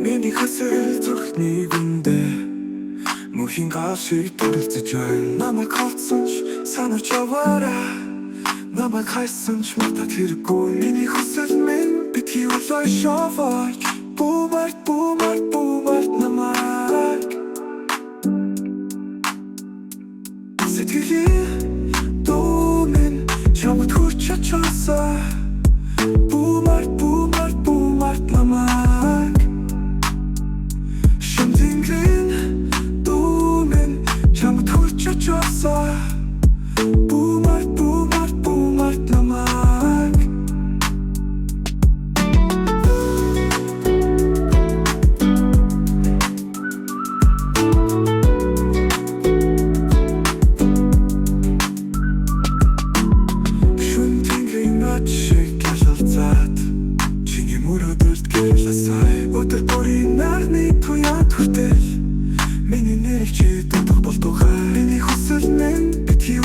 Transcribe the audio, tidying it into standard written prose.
Миний хасэл зүрхний гүндэ мөхийн гашиг төрөлцөж байна. Намайг холцсон ч санаж яваарай. Намайг хайсан ч мартах хэрэггүй. Миний хүсэл минь битгий улай шаваач. Бумарт намайг сэтгэлийн дуу минь чамд хүрч чадчихсаа. Бумарт намайг шимтгэн дуу минь чамд хүрч чадчихсаа. Бумарт намайг шиг ялалцаад чиний мөрөдөлд гэрласай. Өдөр бүрийн нарны туяа хүртэл миний нэрийг чи дутах болтугай. Миний хүсэл минь битгий